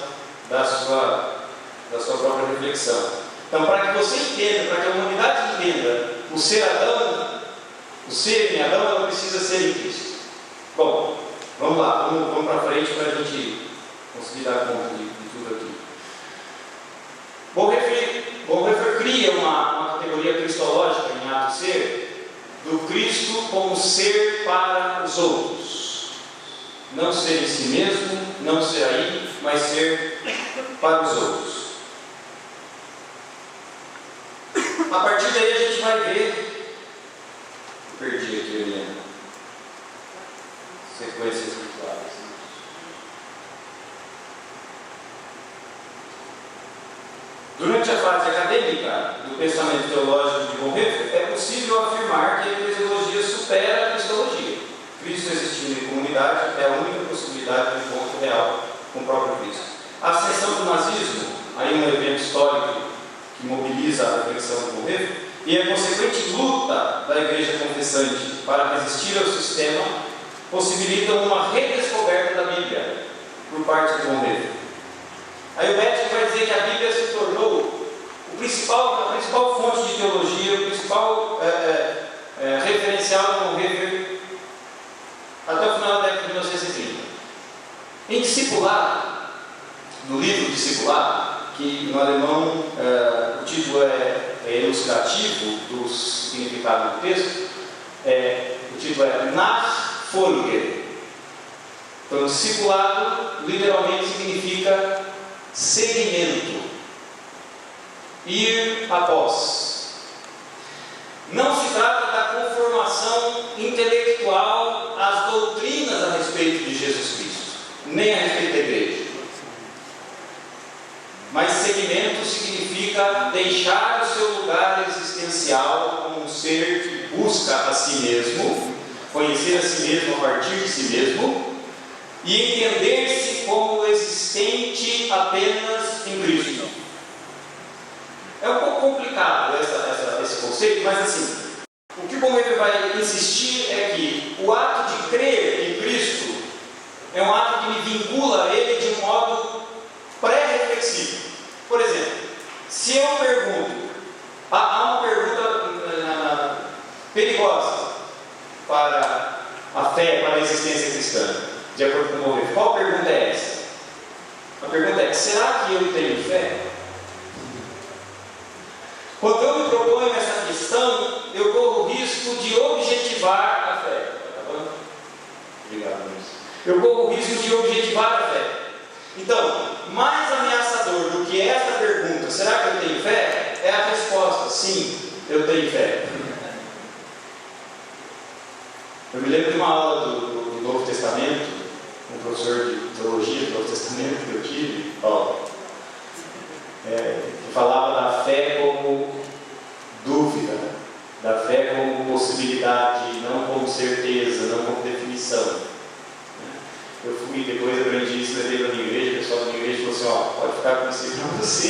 da sua própria reflexão. Então, para que você entenda, para que a humanidade entenda o ser Adão, o ser em Adão, ela precisa ser em Cristo. Bom, vamos lá, vamos para frente para a gente conseguir dar conta de tudo aqui. Bonhoeffer cria uma categoria cristológica em Ato e Ser, do Cristo como ser para os outros. Não ser em si mesmo, não ser aí, mas ser para os outros. A partir daí a gente vai ver. Perdi aqui, Helena. Sequências rituais. Durante a fase acadêmica do pensamento teológico de Bonhoeffer, é possível afirmar que a eclesiologia supera a cristologia. Cristo existindo em comunidade é a única possibilidade de encontro real com o próprio Cristo. A ascensão do nazismo, aí um evento histórico que mobiliza a reflexão de Bonhoeffer, e a consequente luta da igreja confessante para resistir ao sistema, possibilitam uma redescoberta da Bíblia por parte de Bonhoeffer. Aí o Béttiger vai dizer que a Bíblia se tornou a principal fonte de teologia, o principal referencial de Bonhoeffer até o final da década de 1930. Em Discipulado, no livro Discipulado, que no alemão o título é elucidativo do significado do texto, o título é Nachfolge. Então, discipulado literalmente significa seguimento, ir após. Não se trata da conformação intelectual às doutrinas a respeito de Jesus Cristo, nem a respeito da igreja. Mas seguimento significa deixar o seu lugar existencial como um ser que busca a si mesmo, conhecer a si mesmo a partir de si mesmo, e entender-se como existente apenas em Cristo. É um pouco complicado esse conceito, mas assim, o que o Bonhoeffer vai insistir é que o ato de crer em Cristo é um ato que me vincula a Ele de um modo pré-reflexivo. Por exemplo, se eu pergunto, há uma pergunta perigosa para a fé, para a existência cristã, de acordo com o Bonhoeffer. Qual pergunta é essa? A pergunta é: será que eu tenho fé? Quando eu me proponho essa questão, eu corro o risco de objetivar a fé. Tá bom? eu corro o risco de objetivar a fé. Então, mais ameaçador do que esta pergunta, será que eu tenho fé? É a resposta, sim, eu tenho fé. Eu me lembro de uma aula do Novo Testamento, um professor de teologia do Novo Testamento que eu tive, que falava da fé como dúvida, da fé como possibilidade, não como certeza, não como definição. Eu fui, depois aprendi isso, levei para a minha igreja, o pessoal da minha igreja falou assim, pode ficar com isso para você.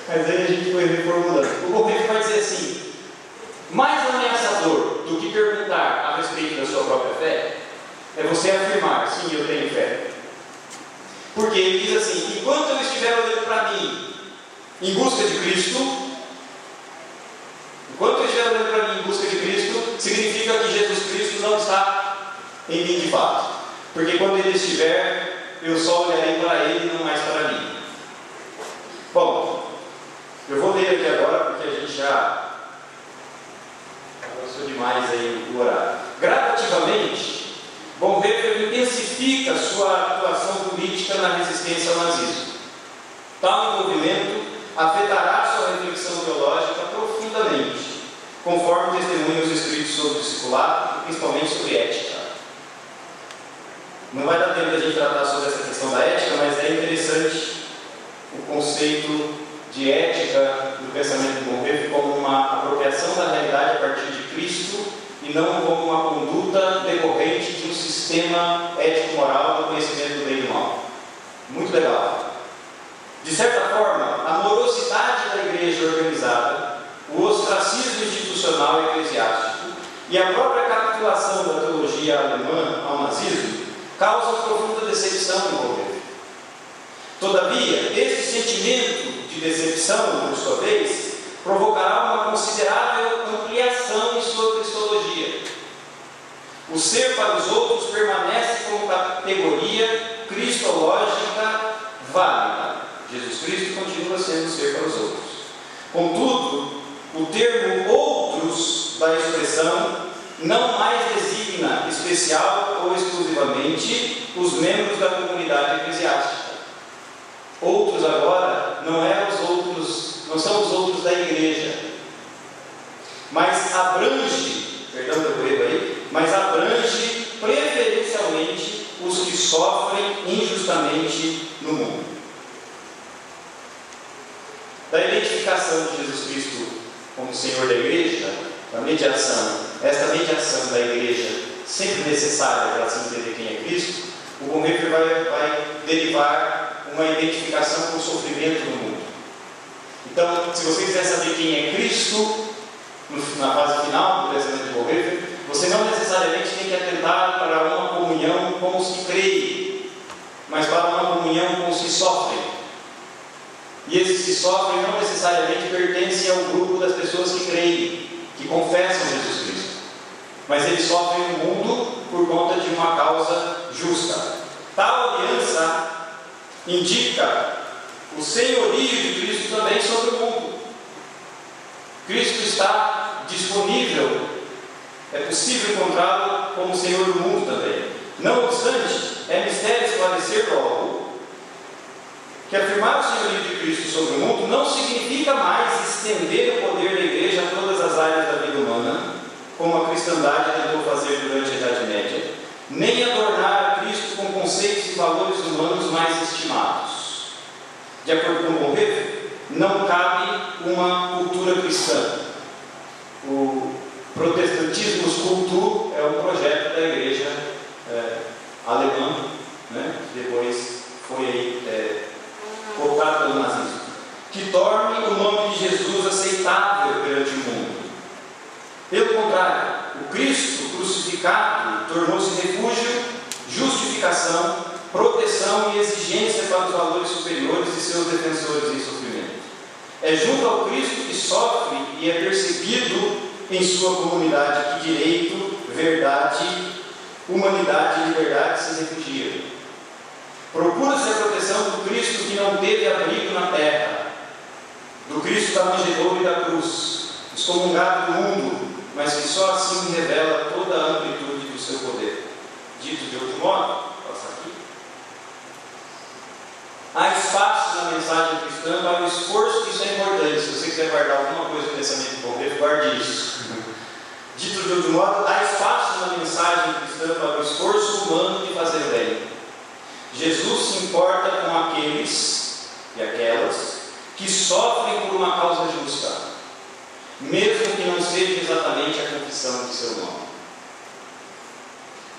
Mas aí a gente foi reformulando. O governo vai dizer assim, mais ameaçador do que perguntar a respeito da sua própria fé, é você afirmar, sim, eu tenho fé. Porque ele diz assim, enquanto eu estiver olhando para mim, em busca de Cristo, enquanto eu estiver olhando para mim em busca de Cristo, significa que Jesus Cristo não está em mim de fato. Porque quando Ele estiver, eu só olharei para Ele e não mais para mim. Bom, eu vou ler aqui agora, porque a gente já avançou demais aí o horário. Gradativamente, Bonhoeffer intensifica sua atuação política na resistência ao nazismo. Tal envolvimento afetará sua reflexão teológica profundamente, conforme testemunhos escritos sobre discipulado, principalmente sobre ética. Não vai dar tempo de a gente tratar sobre essa questão da ética, mas é interessante o conceito de ética do pensamento de Bonhoeffer como uma apropriação da realidade a partir de Cristo e não como uma conduta decorrente de um sistema ético-moral do conhecimento do bem e do mal. Muito legal. De certa forma, a morosidade da igreja organizada, o ostracismo institucional e eclesiástico e a própria capitulação da teologia alemã ao nazismo causam profunda decepção em Bonhoeffer. Todavia, esse sentimento de decepção, por sua vez, provocará uma considerável ampliação em sua cristologia. O ser para os outros permanece como categoria cristológica válida. Jesus Cristo continua sendo o ser para os outros. Contudo, o termo outros da expressão não mais designa especial ou exclusivamente os membros da comunidade eclesiástica. Outros agora não são os outros da igreja, mas abrange preferencialmente os que sofrem injustamente no mundo. Da identificação de Jesus Cristo como Senhor da igreja, esta mediação da igreja sempre necessária para se entender quem é Cristo, o Bonhoeffer vai derivar uma identificação com o sofrimento no mundo. Então, se você quiser saber quem é Cristo, na fase final do pensamento de Bonhoeffer, você não necessariamente tem que atentar para uma comunhão com os que creem, mas para uma comunhão com os que sofrem. E esses que sofrem não necessariamente pertencem ao grupo das pessoas que creem, que confessam Jesus Cristo, mas eles sofrem no mundo por conta de uma causa justa. Tal aliança indica o senhorio de Cristo também sobre o mundo. Cristo está disponível, é possível encontrá-lo como Senhor do mundo também. Não obstante, é mistério esclarecer logo que afirmar o senhorio de Cristo sobre o mundo não significa mais estender o poder da igreja a todas as áreas da vida humana, como a cristandade tentou fazer durante a Idade Média, nem adornar a Cristo com conceitos e valores humanos mais estimados. De acordo com Bonhoeffer, não cabe uma cultura cristã. O protestantismo culto é um projeto da igreja alemã, que depois foi cooptado pelo nazismo, que torne o nome de Jesus aceitável perante o mundo. Pelo contrário, o Cristo crucificado tornou-se refúgio, justificação, proteção e exigência para os valores superiores de seus defensores em sofrimento. É junto ao Cristo que sofre e é perseguido em sua comunidade que direito, verdade, humanidade e liberdade se refugiam. Procura-se a proteção do Cristo que não teve abrigo na terra, do Cristo da manjedoura e da cruz, excomungado do mundo, mas que só assim revela toda a amplitude do seu poder. Dito de outro modo, passa aqui. Há espaço na mensagem cristã para o esforço, isso é importante. Se você quiser guardar alguma coisa do pensamento de Bonhoeffer, guarde isso. Dito de outro modo, há espaço na mensagem cristã para o esforço humano de fazer o bem. Jesus se importa com aqueles e aquelas que sofrem por uma causa justa, mesmo que não seja exatamente a confissão de seu nome.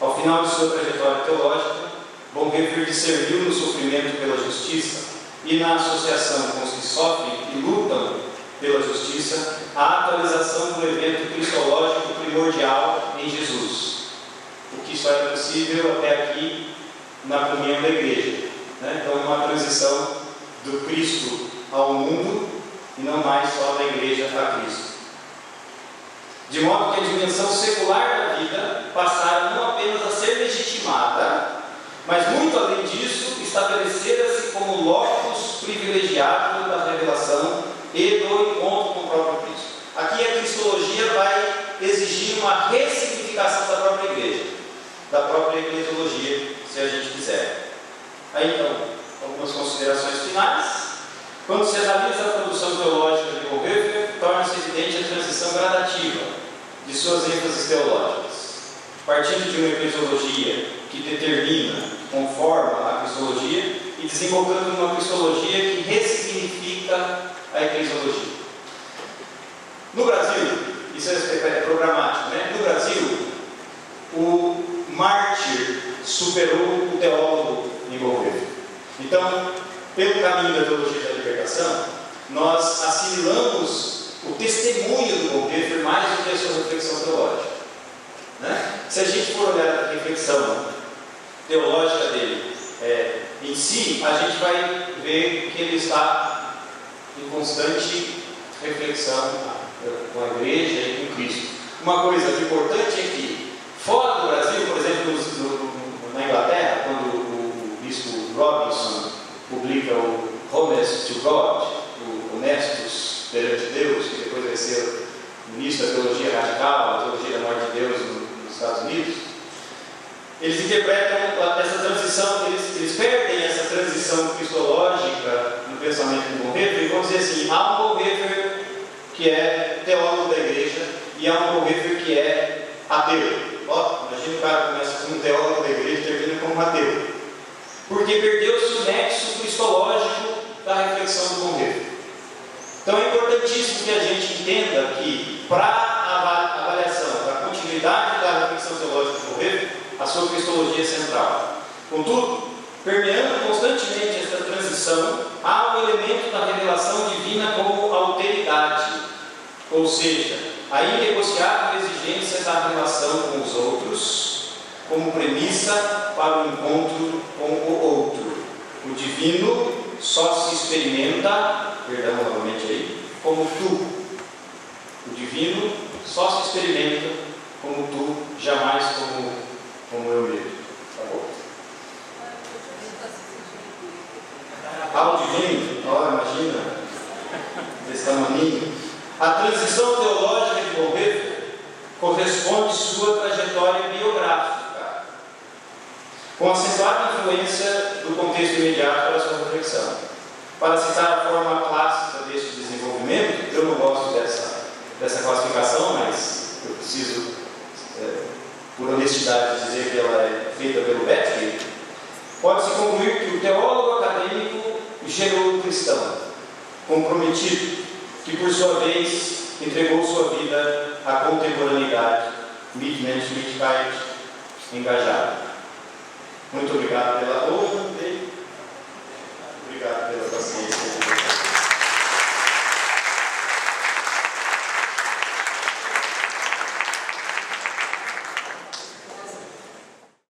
Ao final de sua trajetória teológica, Bonhoeffer discerniu no sofrimento pela justiça e na associação com os que sofrem e lutam pela justiça a atualização do evento cristológico primordial em Jesus. O que só é possível até aqui na comunhão da igreja. Então, uma transição do Cristo ao mundo e não mais só da igreja a Cristo. De modo que a dimensão secular da vida passara não apenas a ser legitimada, mas muito além disso, estabelecera-se como locus privilegiado da revelação e do encontro com o próprio Cristo. Aqui a cristologia vai exigir uma ressignificação da própria igreja, da própria eclesiologia, se a gente quiser. Aí então, algumas considerações finais. Quando se analisa a produção teológica de Bonhoeffer, torna-se evidente a transição gradativa de suas ênfases teológicas, partindo de uma eclesiologia que determina, que conforma a cristologia, e desembocando numa cristologia que ressignifica a eclesiologia. No Brasil, isso é programático, né? No Brasil, o mártir superou o teólogo em Bonhoeffer. Então, pelo caminho da teologia da libertação, nós assimilamos o testemunho do Bonhoeffer mais do que a sua reflexão teológica. Se a gente for olhar a reflexão teológica dele em si, a gente vai ver que ele está em constante reflexão com a igreja e com Cristo. Uma coisa importante é que, fora do Brasil, por exemplo, na Inglaterra, quando o bispo Robinson publica o Honest to God, o Honestos perante Deus, que depois vai ser ministro da teologia radical, a teologia da morte de Deus nos Estados Unidos, eles interpretam essa transição, eles perdem essa transição cristológica no pensamento de Bonhoeffer e vão dizer assim: há um Bonhoeffer que é teólogo da igreja e há um Bonhoeffer que é ateu. Imagina o cara começa como teólogo da igreja e termina como ateu, porque perdeu-se o nexo cristológico da reflexão do Bonhoeffer. Então é importantíssimo que a gente entenda que, para a avaliação, para a continuidade da reflexão teológica do Bonhoeffer, a sua cristologia é central. Contudo, permeando constantemente esta transição, há um elemento da revelação divina como alteridade, ou seja, a inegociável exigência da relação com os outros, como premissa para o encontro com o outro. O divino só se experimenta, perdão novamente aí, como tu. O divino só se experimenta como tu, jamais como eu mesmo. Tá bom? Ao divino, imagina, desse tamanho. A transição teológica de Bonhoeffer corresponde sua trajetória biográfica, com acentuada influência do contexto imediato para sua reflexão. Para citar a forma clássica deste desenvolvimento, eu não gosto dessa classificação, mas eu preciso, por honestidade, dizer que ela é feita pelo Bettke. Pode-se concluir que o teólogo acadêmico gerou o cristão comprometido, que por sua vez entregou sua vida à contemporaneidade, Mitmenschlichkeit, engajada. Muito obrigado pela honra dele, obrigado pela paciência.